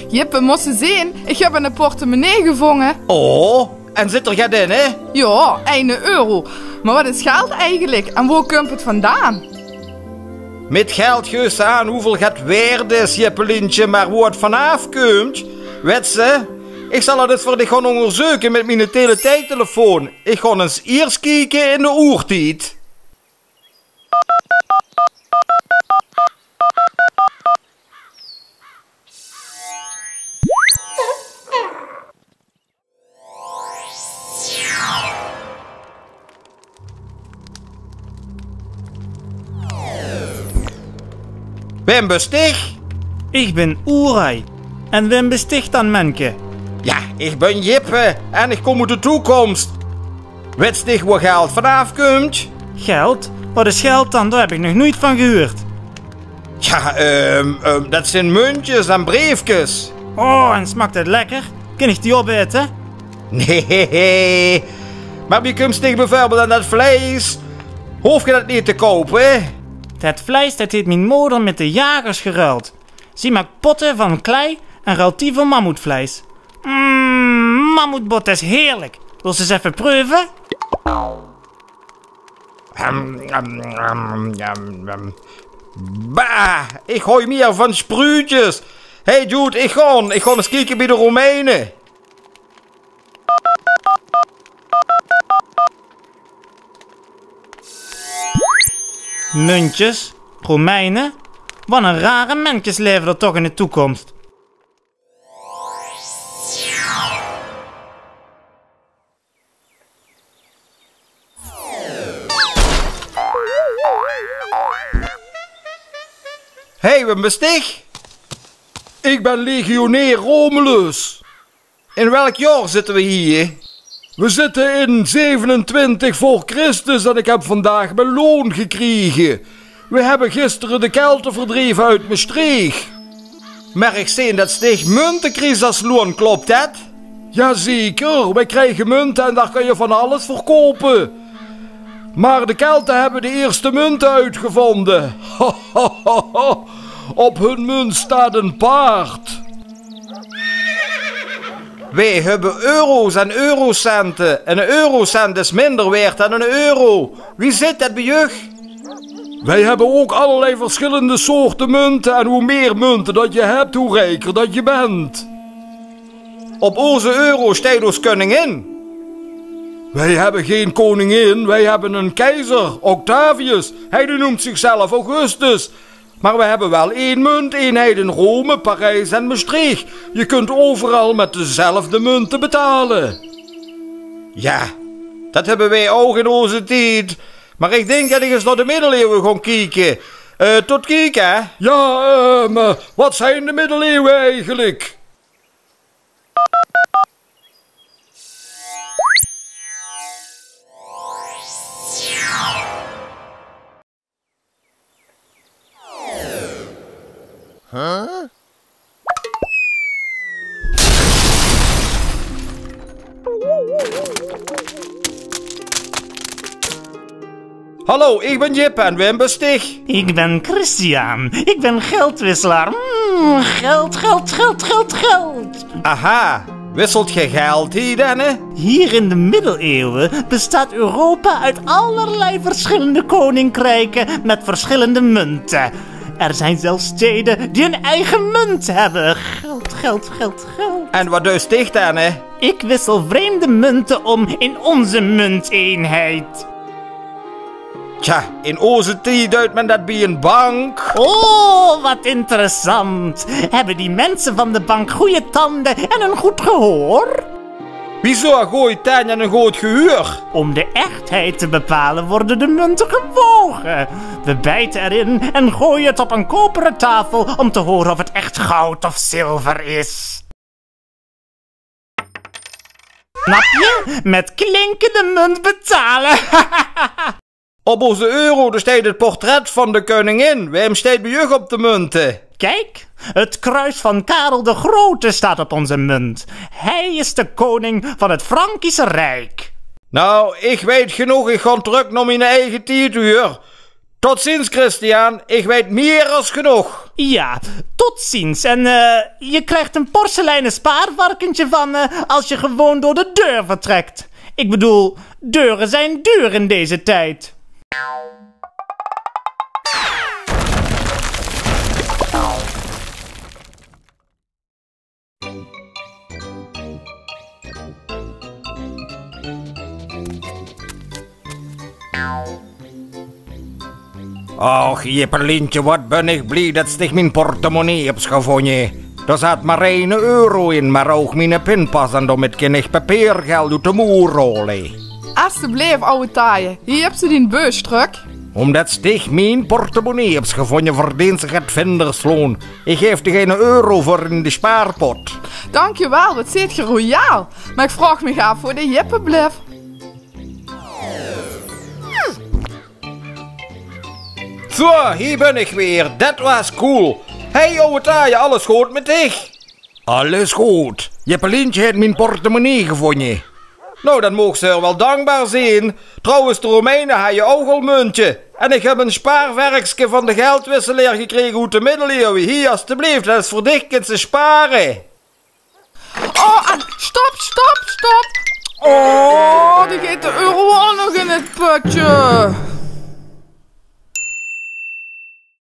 Jippe, moest ze zien. Ik heb een portemonnee gevangen. Oh, en zit er gaat in, hè? Ja, €1. Maar wat is geld eigenlijk? En waar komt het vandaan? Met geld geeft aan hoeveel gaat waard is, Jippelientje, maar waar het vanaf komt, weet ze? Ik zal het voor dich gaan onderzoeken met mijn telefoon. Ik ga eens eerst kijken in de oertijd. Wem besticht? Ik ben Oerai. En wem besticht dan Menke? Ja, ik ben Jippe en ik kom uit de toekomst. Weet je waar geld vanaf komt? Geld? Wat is geld dan? Daar heb ik nog nooit van gehoord. Ja, dat zijn muntjes en briefjes. Oh, en smaakt het lekker? Kan ik die opeten? Nee, maar wie komt zich bijvoorbeeld aan dat vlees? Hoef je dat niet te kopen? Dat vlees dat heeft mijn moeder met de jagers geruild. Ze maakt potten van klei en ruilt die voor mammoetvlees. Mammoetbot is heerlijk. Wil ze eens even proeven? Bah, ik gooi meer van spruutjes. Hey Jude, ik ga eens kijken bij de Romeinen. Muntjes? Romeinen? Wat een rare mensjes leven er toch in de toekomst. Hey, we besticht? Ik ben legionair Romulus. In welk jaar zitten we hier? We zitten in 27 voor Christus en ik heb vandaag mijn loon gekregen. We hebben gisteren de Kelten verdreven uit Maastricht. Maar ik zie dat sticht muntencrisis als loon, klopt dat? Jazeker, wij krijgen munten en daar kan je van alles verkopen. Maar de Kelten hebben de eerste munten uitgevonden. Op hun munt staat een paard. Wij hebben euro's en eurocenten. En een eurocent is minder waard dan een euro. Wie zit dat bij je? Wij hebben ook allerlei verschillende soorten munten. En hoe meer munten dat je hebt, hoe rijker dat je bent. Op onze euro staat ons koningin. Wij hebben geen koningin, wij hebben een keizer, Octavius. Hij noemt zichzelf Augustus. Maar we hebben wel één munteenheid in Rome, Parijs en Maastricht. Je kunt overal met dezelfde munten betalen. Ja, dat hebben wij ook in onze tijd. Maar ik denk dat ik eens naar de middeleeuwen ga kijken. Tot kijken, hè? Ja, wat zijn de middeleeuwen eigenlijk? Hallo, ik ben Jip en Wim besticht. Ik ben Christian. Ik ben geldwisselaar. Geld. Aha, wisselt je geld hier dan, hè? Hier in de middeleeuwen bestaat Europa uit allerlei verschillende koninkrijken met verschillende munten. Er zijn zelfs steden die een eigen munt hebben. Geld. En wat doe je dan, hè? Ik wissel vreemde munten om in onze munteenheid. Tja, in onze tijd duidt men dat bij een bank. Oh, wat interessant. Hebben die mensen van de bank goede tanden en een goed gehoor? Wieso een goeie tand en een goed gehuur? Om de echtheid te bepalen worden de munten gewogen. We bijten erin en gooien het op een koperen tafel om te horen of het echt goud of zilver is. Snap je? Met klinkende munt betalen. Op onze euro er staat het portret van de koningin. Wem staat bij je op de munten? Kijk, het kruis van Karel de Grote staat op onze munt. Hij is de koning van het Frankische Rijk. Nou, ik weet genoeg. Ik ga terug naar mijn eigen 10 uur. Tot ziens, Christian. Ik weet meer als genoeg. Ja, tot ziens. En je krijgt een porseleinen spaarvarkentje van me als je gewoon door de deur vertrekt. Ik bedoel, deuren zijn duur in deze tijd. Och, Jippelientje, wat ben ik blij dat zich mijn portemonnee hebt gevonden. Er zat maar €1 in, maar ook mijn pinpas en daarmee kan ik papiergeld uit de moer rollen. Alsjeblieft, oude taaie. Hier heb ze die bus terug. Omdat zich mijn portemonnee hebt gevonden, verdient zich het vindersloon. Ik geef er geen €1 voor in de spaarpot. Dankjewel, wat zit je royaal. Maar ik vraag me af voor de Jippe blijf. Zo, hier ben ik weer. Dat was cool. Hey, ouwe taaie, alles goed met dich? Alles goed. Jippelientje heeft mijn portemonnee gevonden. Nou, dan mogen ze er wel dankbaar zijn. Trouwens, de Romeinen had je ook al muntje. En ik heb een spaarwerkje van de geldwisselaar gekregen uit de middeleeuwen. Hier, alstublieft, dat is voor dich, kunt ze sparen. Oh, en stop. Oh, die gaat de euro al nog in het putje.